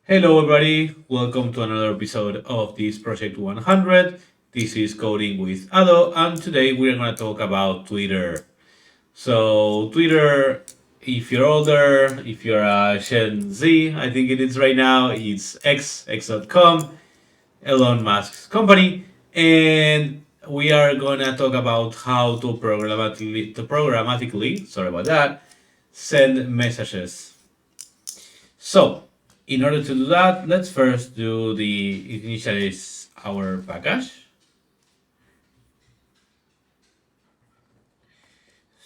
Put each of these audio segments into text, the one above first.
Hello, everybody. Welcome to another episode of this Project 100. This is Coding with Ado, and today we're going to talk about Twitter. So, Twitter, if you're older, if you're a Gen Z, I think it is right now, it's X.com, Elon Musk's company, and we are going to talk about how to programmatically, sorry about that, send messages. So, in order to do that, let's first do the initialize our package.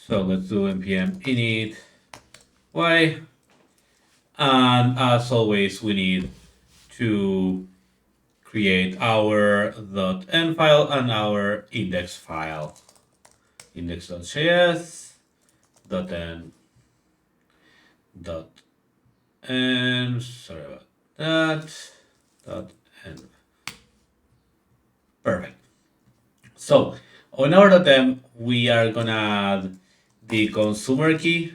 So let's do npm init y, and as always, we need to create our .n file and our index file. Index.js .n .n sorry about that .n. Perfect. So on our .m, we are gonna add the consumer key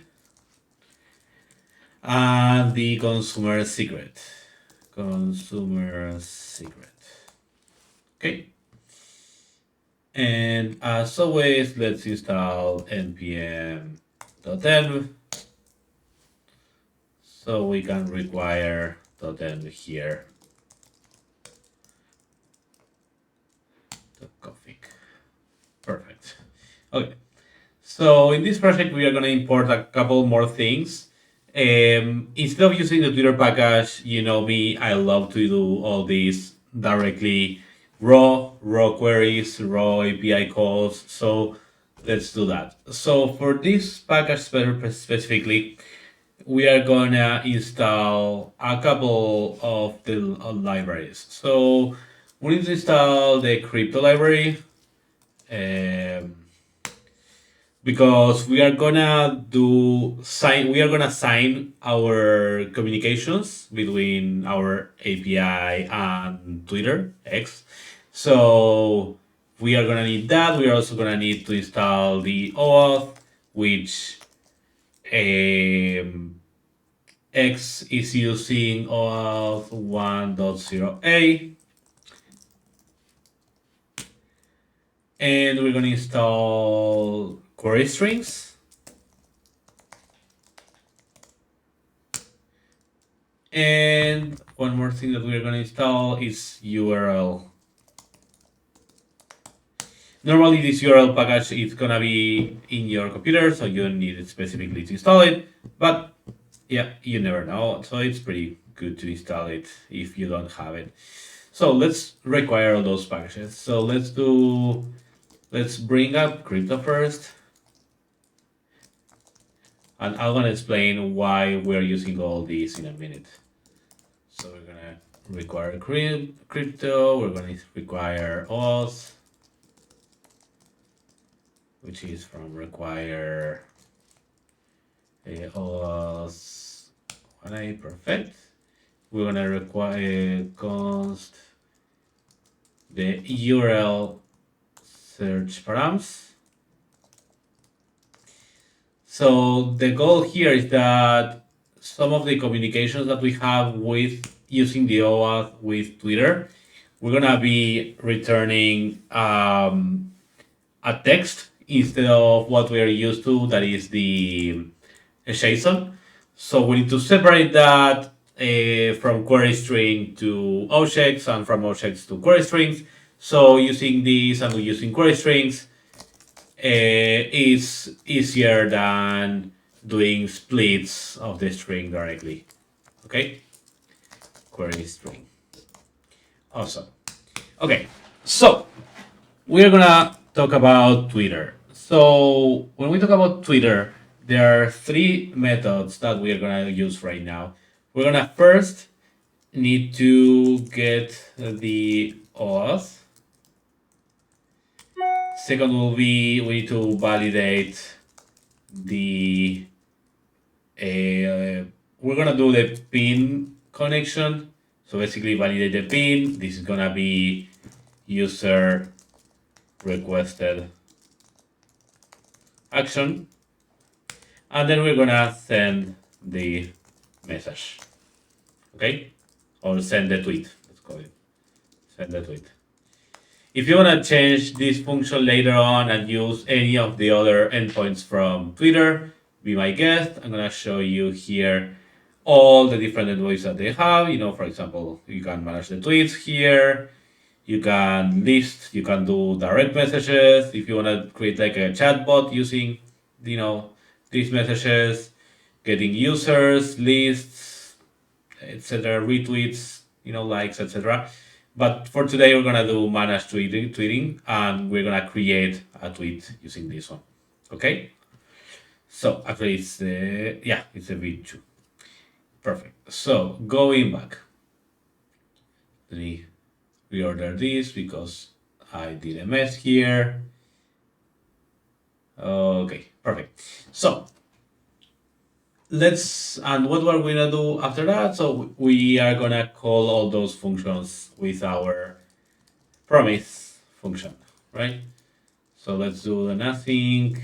and the consumer secret. Consumer secret. Okay. And as always, let's install npm.env so we can require .env here. .config. Perfect. Okay. So in this project, we are going to import a couple more things. Instead of using the Twitter package, you know me, I love to do all these directly raw queries, raw API calls. So let's do that. So for this package specifically, we are gonna install a couple of the libraries. So we need to install the crypto library. Um, because we are gonna sign our communications between our API and Twitter X. So we are gonna need that. We are also gonna need to install the OAuth, which X is using OAuth 1.0a. And we're going to install query strings. And one more thing that we're going to install is URL. Normally, this URL package is going to be in your computer, so you don't need it specifically to install it. But yeah, you never know. So it's pretty good to install it if you don't have it. So let's require all those packages. So let's bring up crypto first. And I'm going to explain why we're using all these in a minute. So we're going to require crypto, we're going to require auth, which is from require auth 1a, perfect. We're going to require const the URL search params. So the goal here is that some of the communications that we have with using the OAuth with Twitter, we're gonna be returning a text instead of what we are used to, that is the JSON. So we need to separate that from query string to objects and from objects to query strings. So using these and using query strings, is easier than doing splits of the string directly. Okay? Query string. Awesome. Okay, so we're gonna talk about Twitter. So when we talk about Twitter, there are three methods that we are gonna use right now. We're gonna first need to get the auth. Second will be we need to validate the we're gonna do the pin connection. So basically validate the pin. This is gonna be user requested action. And then we're gonna send the message. Okay? or send the tweet. Let's call it send the tweet. If you want to change this function later on and use any of the other endpoints from Twitter, be my guest. I'm going to show you here all the different endpoints that they have. For example, you can manage the tweets here. You can list, you can do direct messages. If you want to create like a chatbot using, these messages, getting users, lists, etc., retweets, likes, etc. But for today, we're gonna do manage tweeting, and we're gonna create a tweet using this one. Okay. So actually, it's a V2. Perfect. So going back, let me reorder this because I did a mess here. Okay, perfect. So and what we're gonna do after that? So we are gonna call all those functions with our promise function, right? So let's do the nothing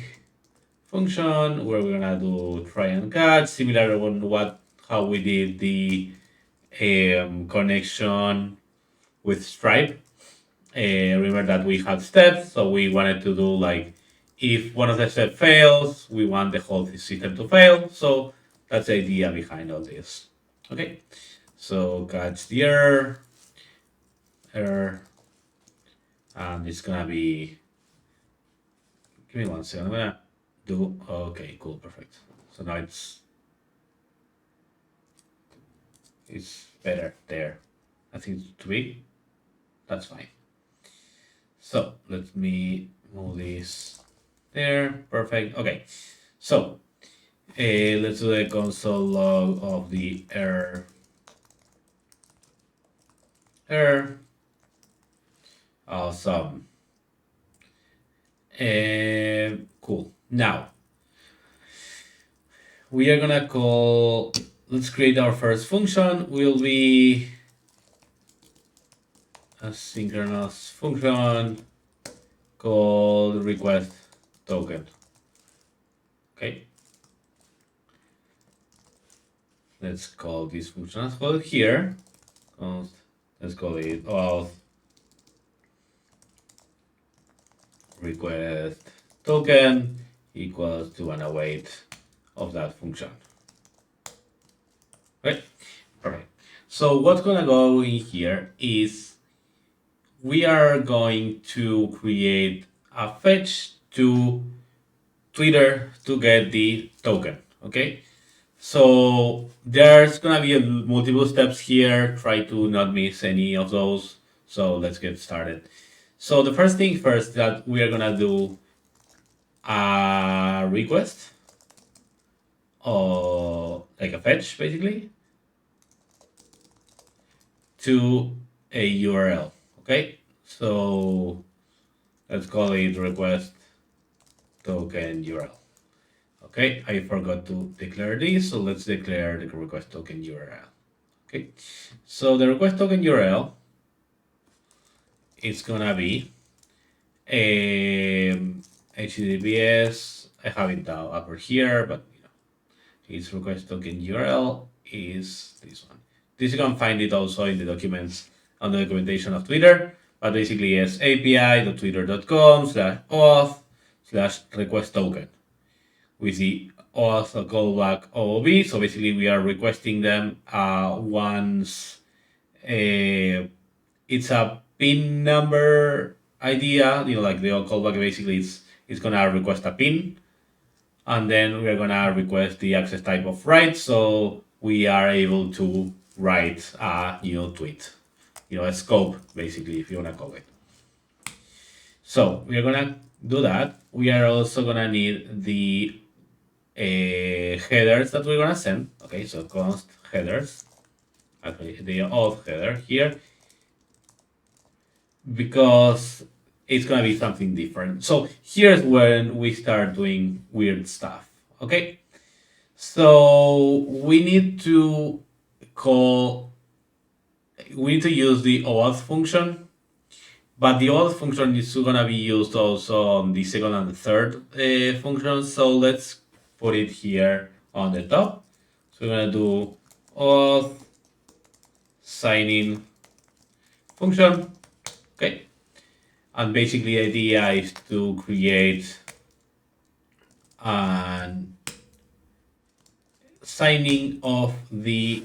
function where we're gonna do try and catch, similar on how we did the connection with Stripe. Remember that we had steps, so we wanted to do like if one of the steps fails, we want the whole system to fail. So that's the idea behind all this. Okay, so catch the error, and it's gonna be. Give me 1 second. I'm gonna do. Okay, cool, perfect. So now it's better there. I think it's too big. That's fine. So let me move this there. Perfect. Okay. So let's do the console log of the error. Awesome. Cool. Now we are gonna call. Let's create our first function. Will be a synchronous function called request token. Okay. Let's call this function as well here. Let's call it OAuth request token equals to an await of that function. Right? Perfect. So what's gonna go in here is we are going to create a fetch to Twitter to get the token. Okay. So there's gonna be multiple steps here. Try to not miss any of those. So let's get started. So the first thing first that we are gonna do a request or like a fetch basically to a URL. Okay, so let's call it request token URL. Okay, I forgot to declare this, so let's declare the request token URL. Okay, so the request token URL is gonna be HTTPS. I have it down over here, but its request token URL is this one. This you can find it also in the documents on the documentation of Twitter, but basically it's api.twitter.com/auth/request token with the auth callback OOB. So basically we are requesting them once it's a pin number idea, like the callback basically it's gonna request a pin, and then we're gonna request the access type of write, so we are able to write a new tweet, a scope basically, if you wanna call it. So we are gonna do that. We are also gonna need the headers that we're gonna send. Okay, so const headers, actually the auth header here, because it's gonna be something different. So here's when we start doing weird stuff. Okay, so we need to use the OAuth function, but the OAuth function is gonna be used also on the second and the third function. So let's put it here on the top. So we're gonna do OAuth signing function. Okay. And basically the idea is to create an signing of the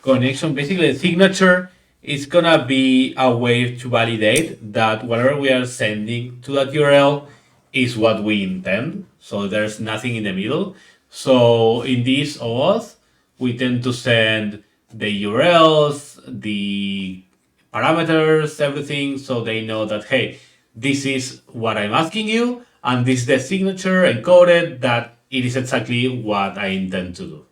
connection. Basically the signature is gonna be a way to validate that whatever we are sending to that URL is what we intend. So there's nothing in the middle. So in this OAuth, we tend to send the URLs, the parameters, everything, so they know that, hey, this is what I'm asking you, and this is the signature encoded that it is exactly what I intend to do.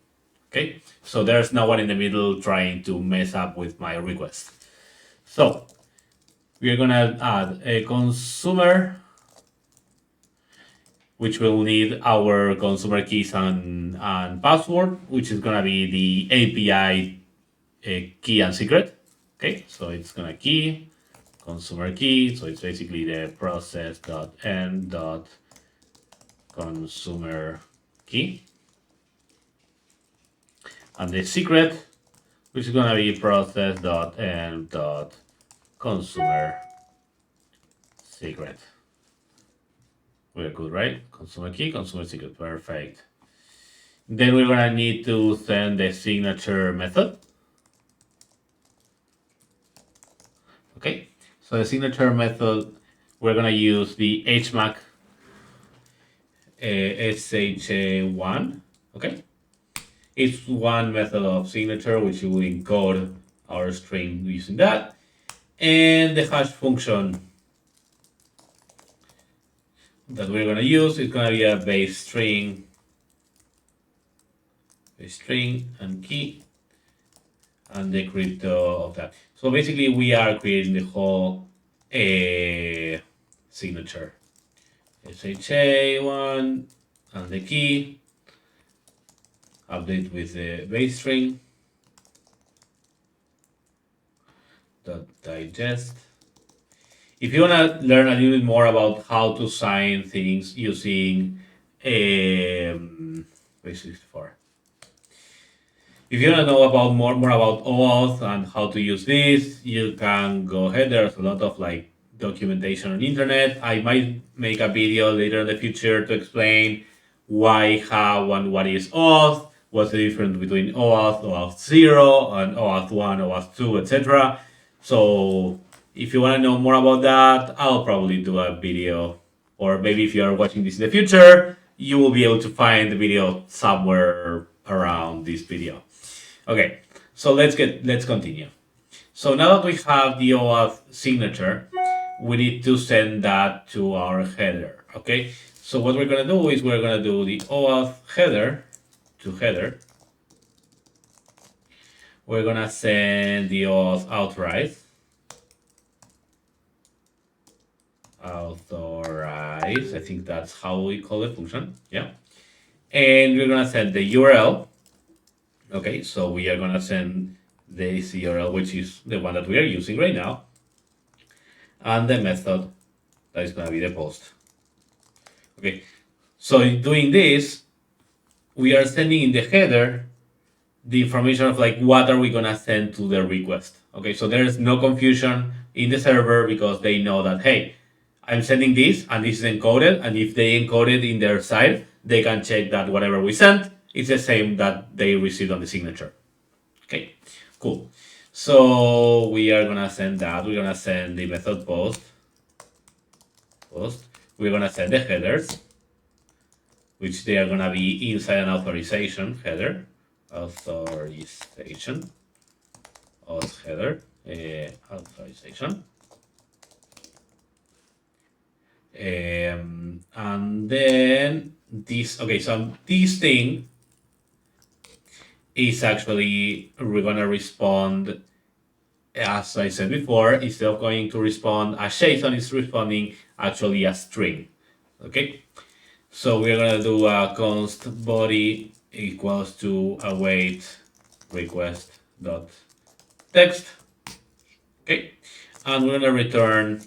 Okay, so there's no one in the middle trying to mess up with my request. So we are gonna add a consumer, which will need our consumer keys and password, which is gonna be the API key and secret. Okay, so it's gonna key consumer key, so it's basically the process.end.consumer key, and the secret, which is gonna be process.end.consumer secret. We're good, right? Consumer key, consumer secret, perfect. Then we're gonna need to send the signature method. Okay, so the signature method, we're gonna use the HMAC SHA1. Okay, it's one method of signature which will encode our string using that, and the hash function that we're gonna use is gonna be a base string and key and the crypto of that. So basically we are creating the whole signature. SHA1 and the key, update with the base string, .digest. If you want to learn a little bit more about how to sign things using base64, if you want to know about more about OAuth and how to use this, you can go ahead. There's a lot of like documentation on the internet. I might make a video later in the future to explain why, how, and what is OAuth, what's the difference between OAuth, OAuth 0, and OAuth 1, OAuth 2, etc. So if you want to know more about that, I'll probably do a video, or maybe if you are watching this in the future, you will be able to find the video somewhere around this video. Okay, so let's continue. So now that we have the OAuth signature, we need to send that to our header. Okay, so what we're gonna do is we're gonna do the OAuth header to header. We're gonna send the OAuth authorize. Authorize, I think that's how we call the function. Yeah, and we're gonna send the URL. Okay, so we are gonna send this URL, which is the one that we are using right now, and the method that is gonna be the post. Okay, so in doing this, we are sending in the header the information of like what are we gonna send to the request. Okay, so there's no confusion in the server because they know that, hey, I'm sending this and this is encoded, and if they encode it in their side, they can check that whatever we sent is the same that they received on the signature. Okay, cool. So we are gonna send that. We're gonna send the method post. We're gonna send the headers, which they are gonna be inside an authorization header. Authorization. Auth header. Authorization. And then this, okay, so this thing is actually, we're gonna respond, as I said before, instead of going to respond as JSON, is responding actually a string. Okay, so we're gonna do a const body equals to await request dot text. Okay, and we're gonna return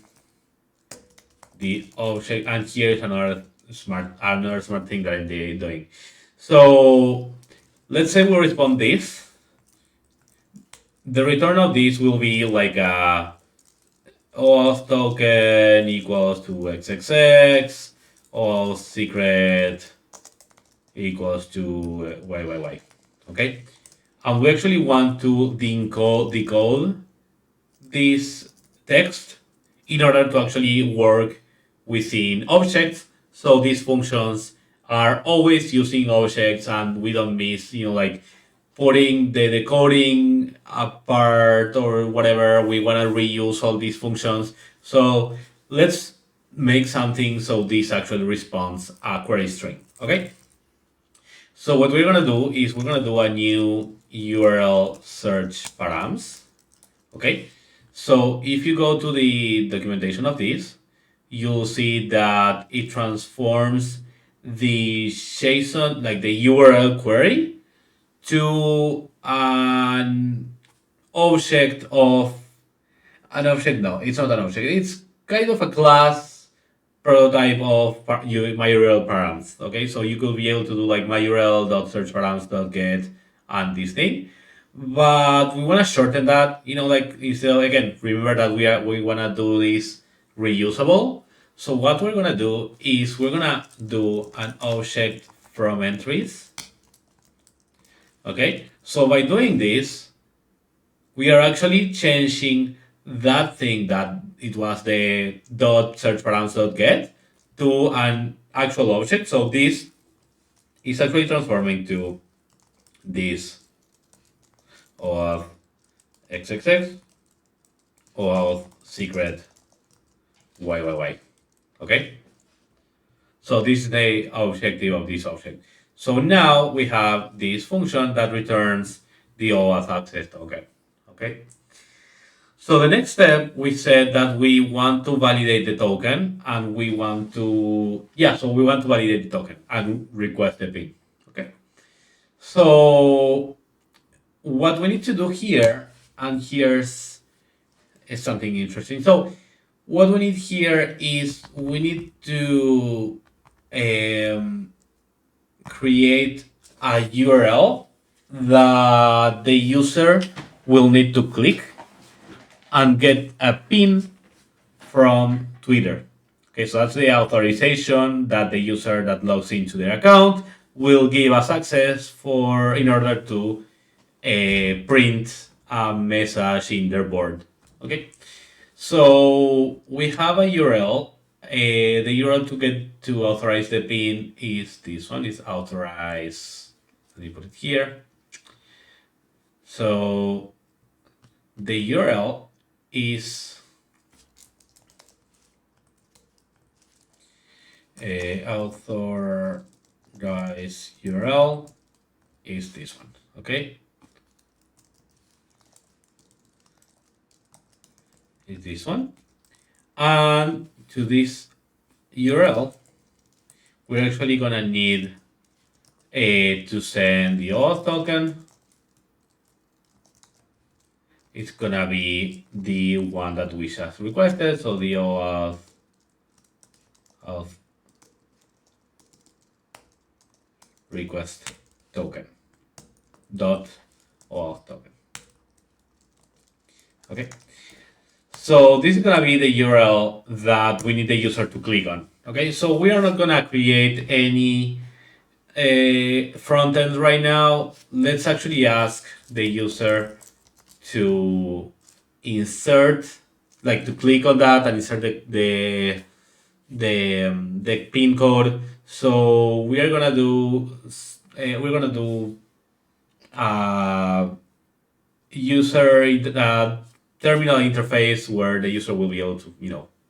the object, and here's another smart thing that I'm doing. So let's say we respond this. the return of this will be like a OAuth token equals to XXX, OAuth secret equals to YYY. Okay? And we actually want to decode this text in order to actually work within objects. So these functions are always using objects and we don't miss, like putting the decoding apart or whatever. We want to reuse all these functions. So let's make something so this actually responds a query string. Okay. So what we're gonna do is we're gonna do a new URL search params. Okay. So if you go to the documentation of this, you'll see that it transforms the JSON, like the URL query, to object of an object. No, it's not an object. It's kind of a class prototype of my URL params. Okay, so you could be able to do like my URL.search params.get and this thing, but we want to shorten that. Like instead again, remember that we want to do this reusable. So what we're gonna do is we're gonna do an object from entries. Okay, so by doing this, we are actually changing that thing that it was the dot search params dot get to an actual object. So this is actually transforming to this of xxx or of secret YYY. Okay. So this is the objective of this object. So now we have this function that returns the OAuth access token. Okay. So the next step, we said that we want to validate the token and we want to, so we want to validate the token and request the PIN. Okay. So what we need to do here, and here's something interesting. So what we need here is we need to create a URL that the user will need to click and get a pin from Twitter. Okay, so that's the authorization that the user that logs into their account will give us access in order to print a message in their board. Okay, so we have a URL. The URL to authorize the pin is this one. Is authorize. Let me put it here. So the URL is authorize URL is this one. Okay. Is this one. And to this URL, we're actually gonna need to send the OAuth token. It's gonna be the one that we just requested, so the OAuth request token dot OAuth token. Okay. So this is gonna be the URL that we need the user to click on. Okay, so we are not gonna create any front end right now. Let's actually ask the user to insert, like to click on that and insert the pin code. So we are gonna do user terminal interface where the user will be able to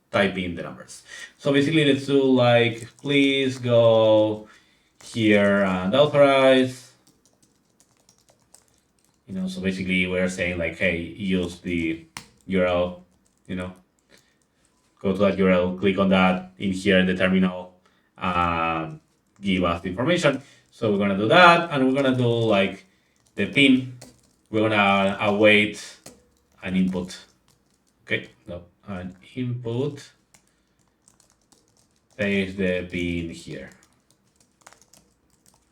type in the numbers. So basically, let's do like please go here and authorize. So basically we're saying like, hey, use the URL, go to that URL, click on that in here in the terminal, and give us the information. So we're gonna do that, and we're gonna do like the pin. We're gonna await an input. Okay, no, an input. Paste the pin here.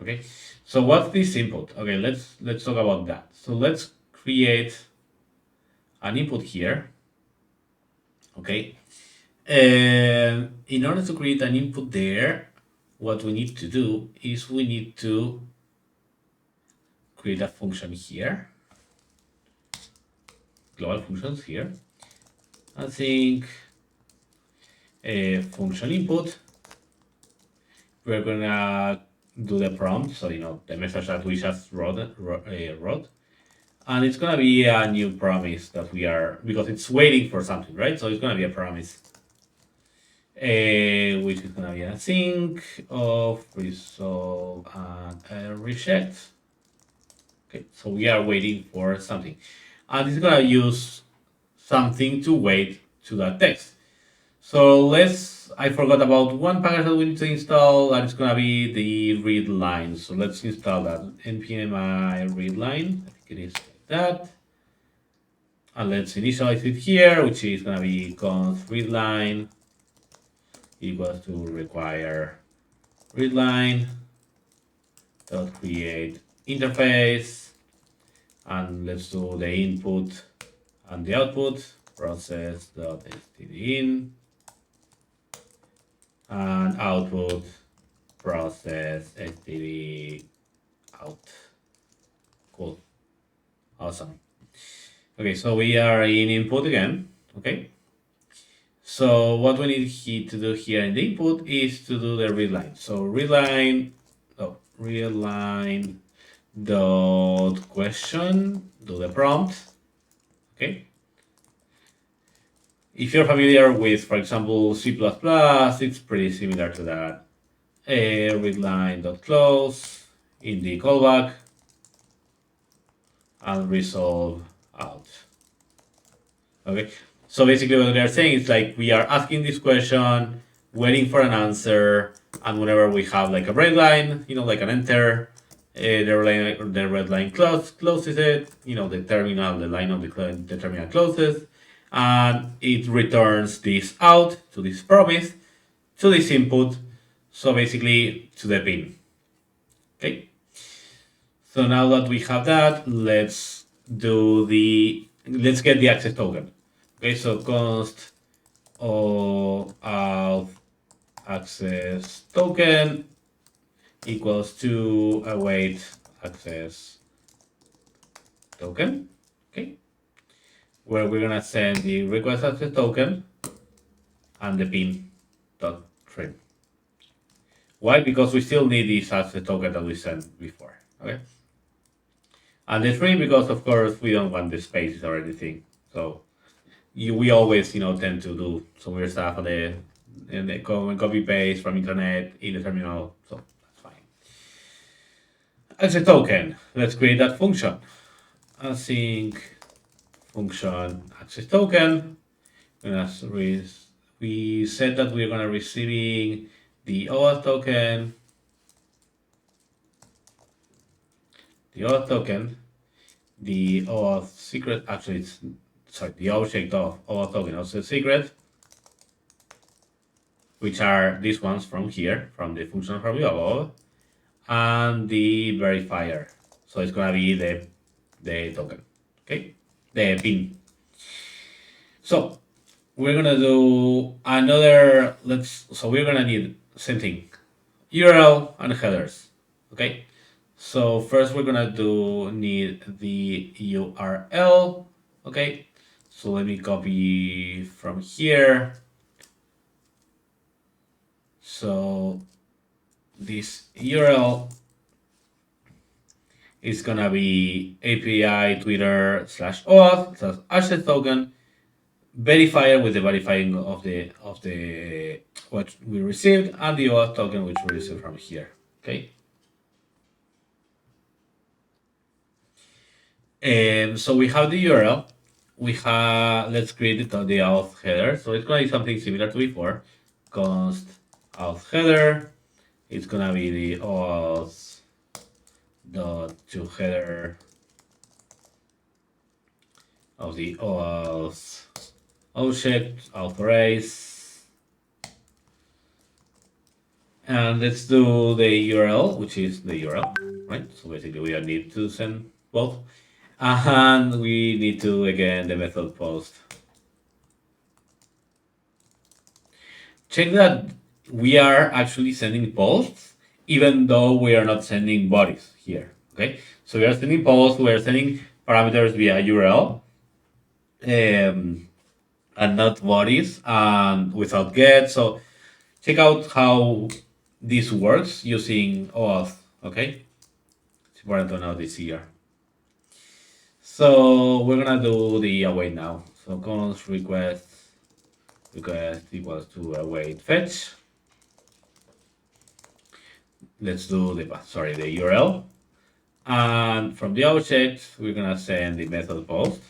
Okay, so what's this input? Okay, let's talk about that. So let's create an input here. Okay. And in order to create an input there, what we need to do is we need to create a function here, global functions here. I think a function input. We're gonna do the prompt, so the message that we just wrote, and it's gonna be a new promise that we are, because it's waiting for something, right? So it's gonna be a promise, which is gonna be a sync of resolve and reject. Okay, so we are waiting for something, and it's gonna use something to wait to that text. So I forgot about one package that we need to install, and it's gonna be the read line. So let's install that, npm I read line. I think it is like that. And let's initialize it here, which is gonna be const readline equals to require readline dot create interface, and let's do the input and the output process dot stdin and output process std out. Cool. Awesome. Okay, so we are in input again. Okay. So what we need to do here in the input is to do the readline. So readline dot question, do the prompt. Okay. If you're familiar with, for example, C++, it's pretty similar to that. Readline.close in the callback and resolve out. Okay, so basically what they're saying is like we are asking this question, waiting for an answer, and whenever we have like a red line, like an enter, the red line closes it, the line of the terminal closes, and it returns this out to this promise, to this input, so basically to the pin. Okay. So now that we have that, let's get the access token. Okay, so const OAuth access token equals to await access token. Okay, where we're gonna send the request access token and the pin dot trim. Why? Because we still need this access token that we sent before. Okay. And the trim, because of course we don't want the spaces or anything. So we always tend to do some weird stuff on the copy paste from internet in the terminal. So that's fine. As a token, let's create that function. Async function access token. We said that we're gonna receiving the OAuth token. The OAuth secret, actually the object of OAuth token, also secret, which are these ones from here, from the function from above, and the verifier. So it's gonna be the token, okay, the pin. So we're gonna do another. So we're gonna need same thing, URL and headers, okay. So first we're gonna need the URL, okay. So let me copy from here. So this URL is gonna be API Twitter /OAuth access token verifier with the verifying of the what we received, and the OAuth token which we received from here. Okay. So we have the URL. Let's create the auth header. So it's gonna be something similar to before. Const auth header. It's gonna be the auth dot to header of the OAuth object authorize. And let's do the URL, which is the URL, right? So basically we need to send both. And we need to, again, the method post. Check that we are actually sending posts, even though we are not sending bodies here. Okay, so we are sending posts, we are sending parameters via URL, and not bodies, and without get. So check out how this works using OAuth. Okay, it's important to know this here. So we're gonna do the await now. So const request equals to await fetch. Let's do the URL. And from the object, we're gonna send the method post.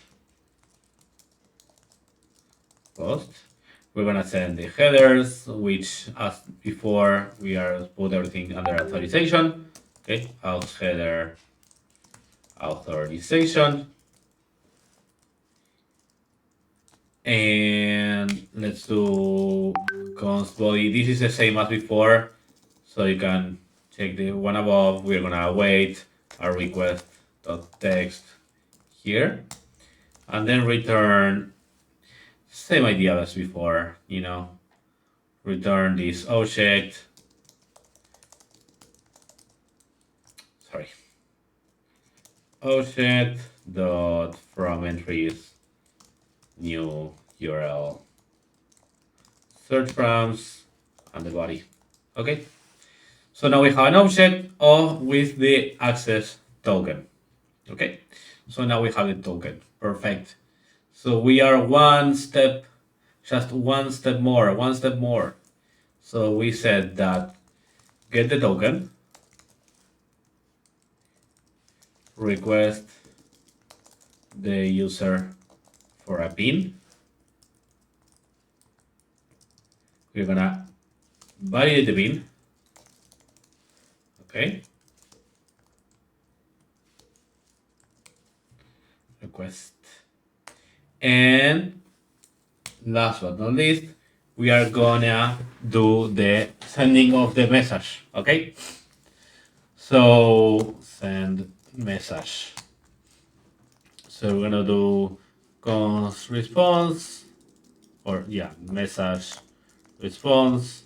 We're gonna send the headers, which as before we are put everything under authorization. Okay, auth header authorization. And let's do const body. This is the same as before, so you can check the one above. We're gonna await our request.text here, and then return same idea as before. Return this object. Object dot from entries new URL search params and the body. Okay, so now we have an object with the access token. Okay, so now we have the token. Perfect. So we are just one step more. So we said that get the token, request the user for a pin. We're gonna validate the pin. Okay. Request. And last but not least, we are gonna do the sending of the message. Okay. So send message. So we're gonna do const response, or message response.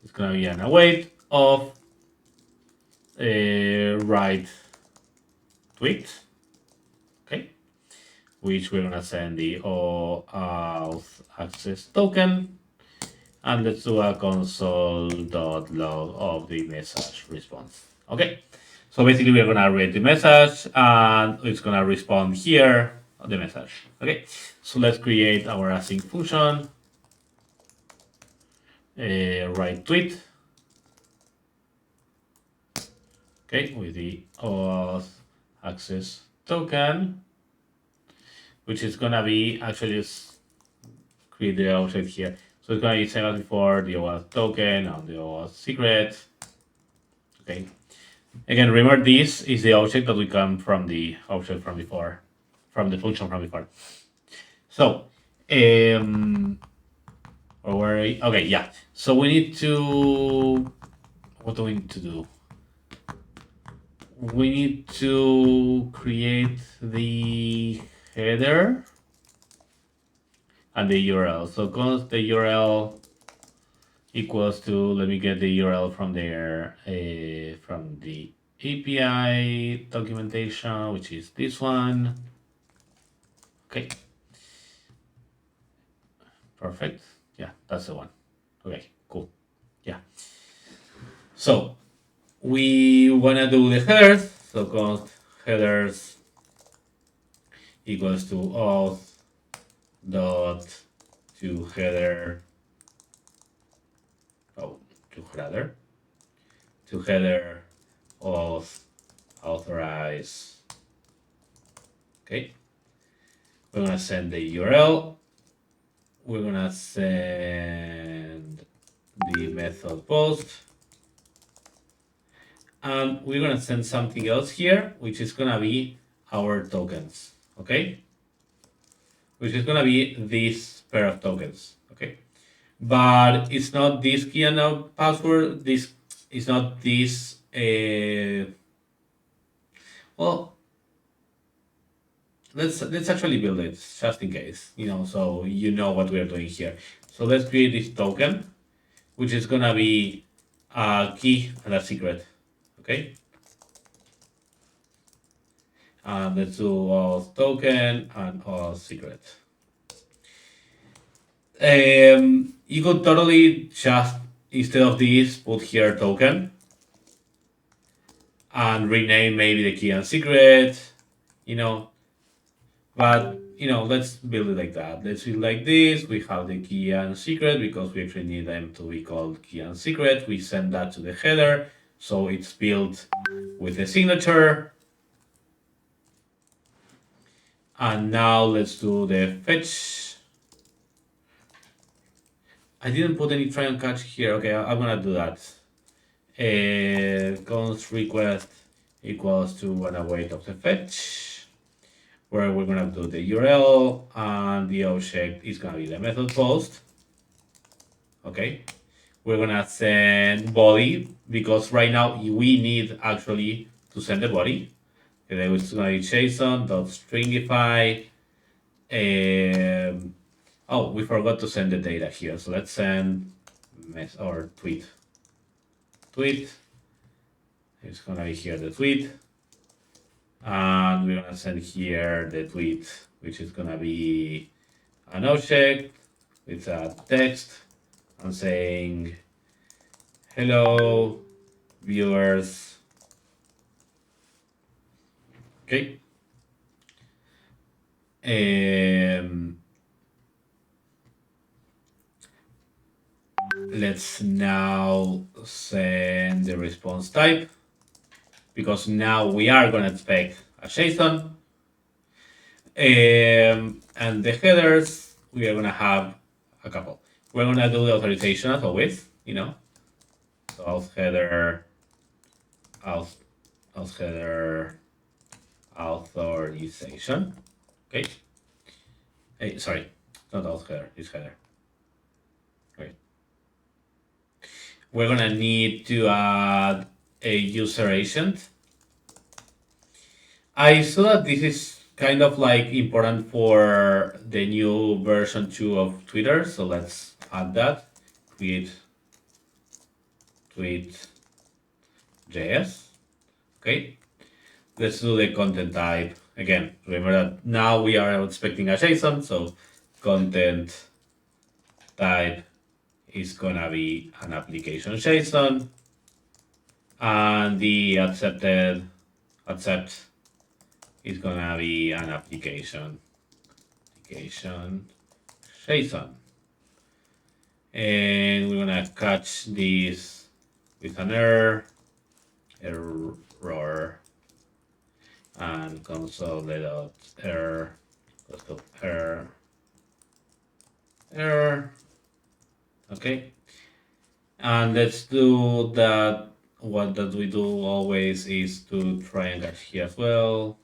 It's gonna be an await of a write tweet. Okay, which we're gonna send the OAuth access token, and let's do a console.log of the message response. Okay, so basically we're gonna read the message and it's gonna respond here on the message. Okay, so let's create our async function, write tweet. Okay, with the OAuth access token, which is gonna be actually create the object here. So it's gonna be same as before, the OAuth token and the OAuth secret. Okay. Again, remember this is the object that we come from the object from before, from the function from before. So, okay, yeah. So we need to, what do we need to do? We need to create the header and the URL. So const the URL equals to, let me get the URL from there, from the API documentation, which is this one. Okay. Perfect. Yeah, that's the one. Okay, cool. Yeah. So we wanna do the headers. So const headers equals to auth dot to header. To header auth authorize. Okay. We're gonna send the URL. We're gonna send the method post. And we're gonna send something else here, which is gonna be our tokens. Okay? Which is gonna be this pair of tokens. Okay. But it's not this key and password. This is not this well, let's actually build it just in case, so you know what we are doing here. So let's create this token, which is gonna be a key and a secret. Okay. And let's do OAuth token and OAuth secret. You could totally just, instead of this, put here token and rename maybe the key and secret, you know. But let's build it like that. Let's build like this. We have the key and secret because we actually need them to be called key and secret. We send that to the header, so it's built with the signature. And now let's do the fetch. I didn't put any try and catch here. Okay, I'm gonna do that. Const request equals to an await of the fetch, where we're gonna do the URL and the object is gonna be the method post. Okay, we're gonna send body because right now we need actually to send the body. Okay, it's gonna be JSON.stringify. Oh, we forgot to send the data here, so let's send or tweet. It's gonna be here the tweet, and we're gonna send here the tweet, which is gonna be an object with a text and saying hello viewers. Okay. Let's now send the response type, because now we are going to expect a JSON. And the headers, we are going to have a couple. We're going to do the authorization as always, So auth header, auth header, authorization. Okay. Hey, sorry, not auth header, it's header. Okay. We're gonna need to add a user agent. I saw that this is kind of like important for the new version 2 of Twitter, so let's add that. Create tweet.js. Okay. Let's do the content type. Again, remember that now we are expecting a JSON, so content type is gonna be an application JSON, and the accept is gonna be an application JSON, and we're gonna catch this with an error, and console.error error. Okay, and let's do that. What that we do always is to try and catch here as well.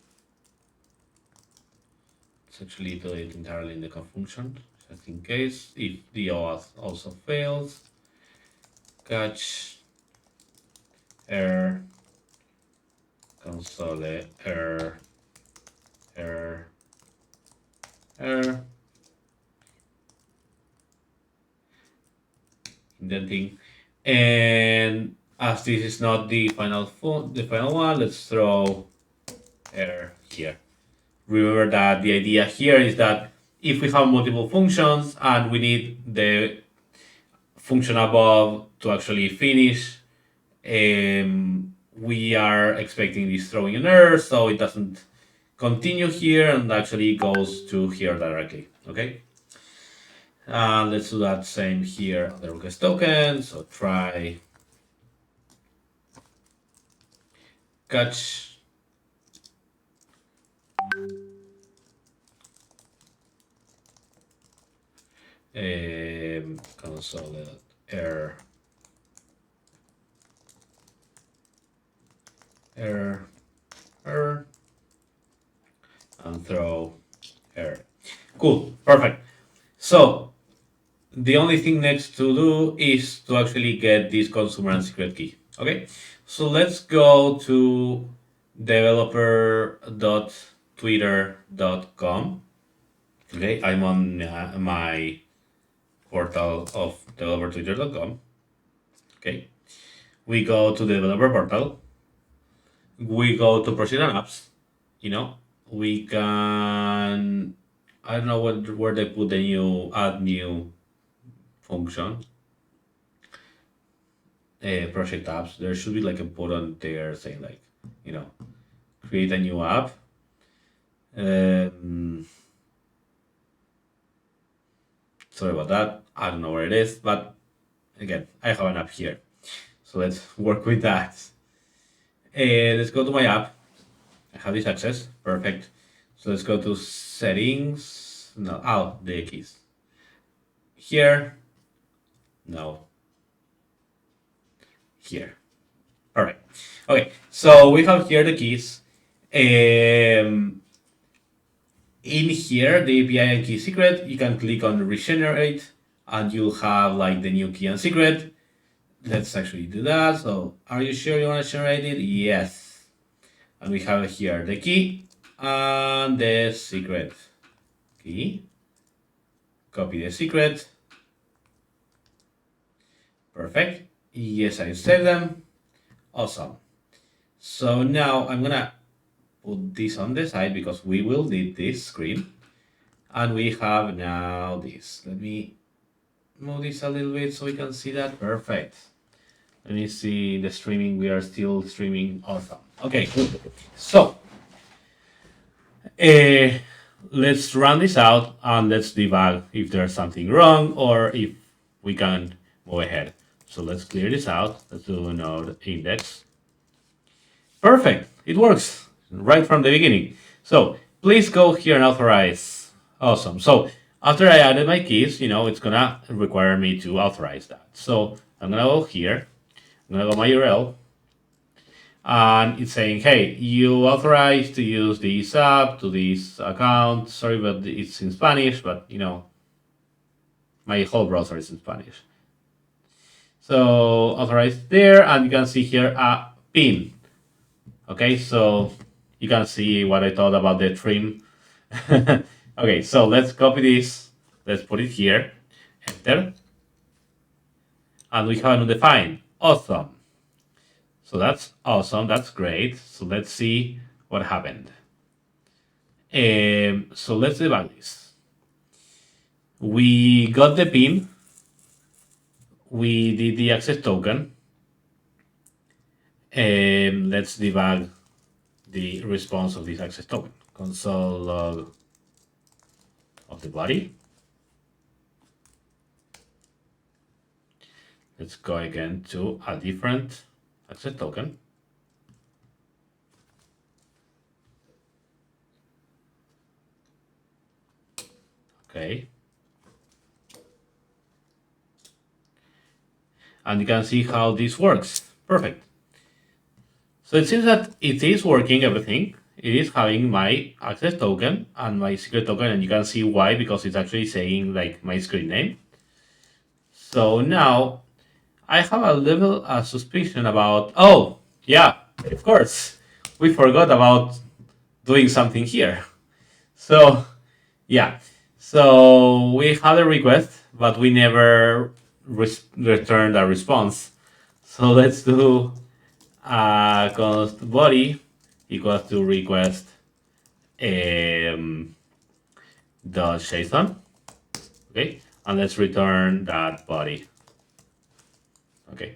Let's actually do it entirely in the conf function, just in case if the OAuth also fails. Catch error, console error. Indenting, and as this is not the final one, let's throw error here. Remember that the idea here is that if we have multiple functions and we need the function above to actually finish, we are expecting this throwing an error, so it doesn't continue here and actually goes to here directly. Okay. Let's do that same here on the request token. So try catch console error and throw error. Cool, perfect. So the only thing next to do is to actually get this consumer and secret key. Okay, so let's go to developer dot twitter.com. Okay, I'm on my portal of developertwitter.com. Okay, we go to the developer portal. We go to procedural apps. You know, we can. I don't know where they put the new add new function. Project apps. There should be like a button there saying like, you know, create a new app. Um, Sorry about that. I don't know where it is, but again, I have an app here. So let's work with that. Let's go to my app. I have this access. Perfect. So let's go to settings. No, the keys. Here. No. Here. All right. Okay. So we have here the keys. In here, the API and key secret, you can click on regenerate and you'll have like the new key and secret. Let's actually do that. So are you sure you want to generate it? Yes. And we have here the key and the secret key. Copy the secret. Perfect. Yes, I saved them. Awesome. So now I'm gonna put this on the side because we will need this screen. And we have now this. Let me move this a little bit so we can see that. Perfect. Let me see the streaming. We are still streaming. Awesome. Okay, so let's run this out and let's debug if there's something wrong or if we can move ahead. So let's clear this out. Let's do node index. Perfect. It works right from the beginning. So please go here and authorize. Awesome. So after I added my keys, it's gonna require me to authorize that. So I'm gonna go here. I'm gonna go my URL, and it's saying, hey, you authorized to use this app to this account. Sorry, but it's in Spanish, but my whole browser is in Spanish. So authorized there, and you can see here a pin. Okay, so you can see what I thought about the trim. Okay, so let's copy this. Let's put it here. Enter. And we have undefined. Awesome. So that's awesome. That's great. So let's see what happened. So let's debug this. We got the pin. We did the access token. Let's debug the response of this access token. Console log of the body. Let's go again to a different access token. Okay. And you can see how this works. Perfect. So it seems that it is working, everything. It is having my access token and my secret token, and you can see why, because it's actually saying like my screen name. So now I have a little suspicion about, oh, yeah, of course. We forgot about doing something here. So, yeah. So we had a request, but we never returned a response. So let's do const body equals to request dot JSON. Okay, and let's return that body. Okay,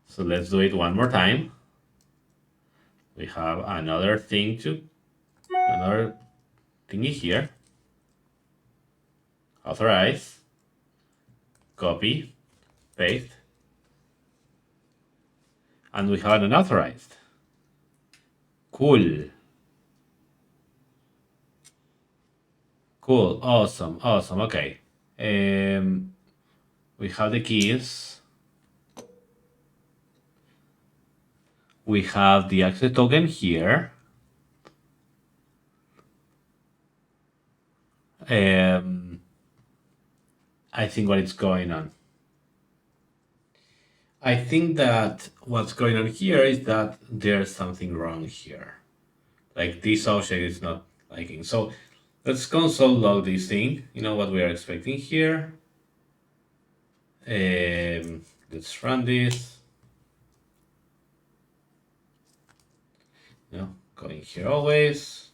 so let's do it one more time. We have another thingy here. Authorize, copy, paste, and we have an authorized. Cool. Cool. Awesome. Awesome. Okay. We have the keys. We have the access token here. I think what is going on. I think that what's going on here is that there's something wrong here. like this object is not liking. So let's console log this thing. You know what we are expecting here. Let's run this. Going here always.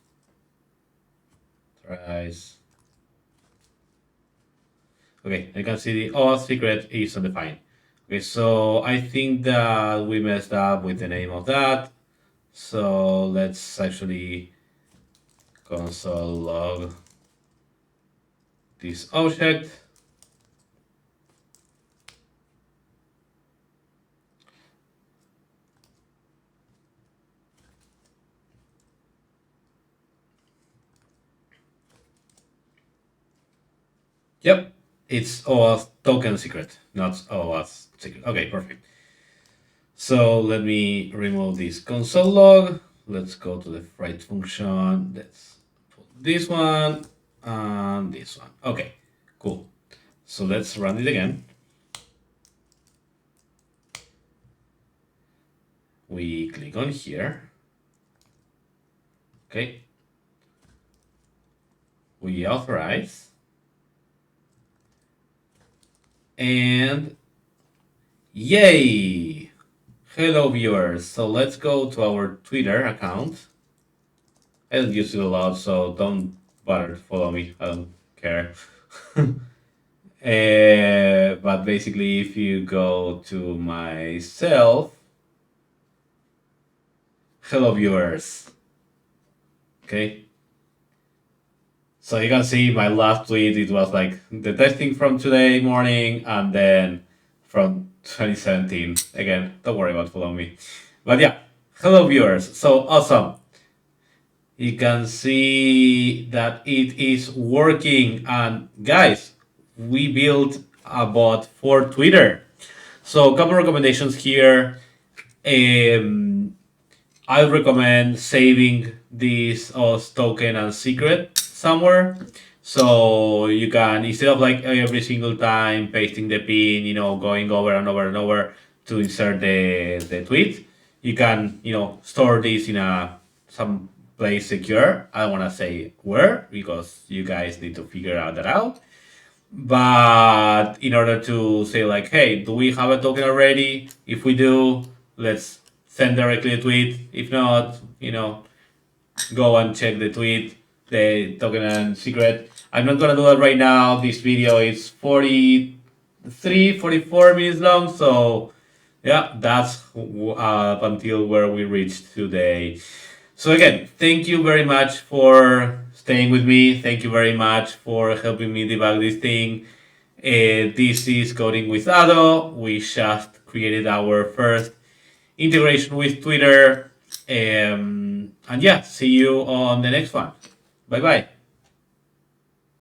Tries. Okay, I can see the OAuth secret is undefined. Okay, so I think that we messed up with the name of that. So let's actually console log this object. Yep, it's OAuth token secret, not OAuth secret. Okay, perfect. So let me remove this console log. Let's go to the write function. Let's put this one and this one. Okay, cool. So let's run it again. We click on here. Okay. We authorize. And yay! Hello viewers. So let's go to our Twitter account. I don't use it a lot, so don't bother to follow me. I don't care. But basically, if you go to myself, hello viewers. Okay. So you can see my last tweet, it was like the testing from today morning and then from 2017. Again, don't worry about following me. But yeah, hello viewers. So awesome. You can see that it is working. And guys, we built a bot for Twitter. So a couple recommendations here. I recommend saving this OAuth token and secret somewhere. So you can, instead of like every single time pasting the pin, going over and over and over to insert the tweet, you can, store this in some place secure. I don't want to say where because you guys need to figure out that out. But in order to say like, hey, do we have a token already? If we do, let's send directly a tweet. If not, go and check the tweet, the token and secret. I'm not gonna do that right now. This video is 44 minutes long, so yeah, that's up until where we reached today. So again, thank you very much for staying with me. Thank you very much for helping me debug this thing. This is Coding with Ado. We just created our first integration with Twitter. And yeah, see you on the next one. Bye bye.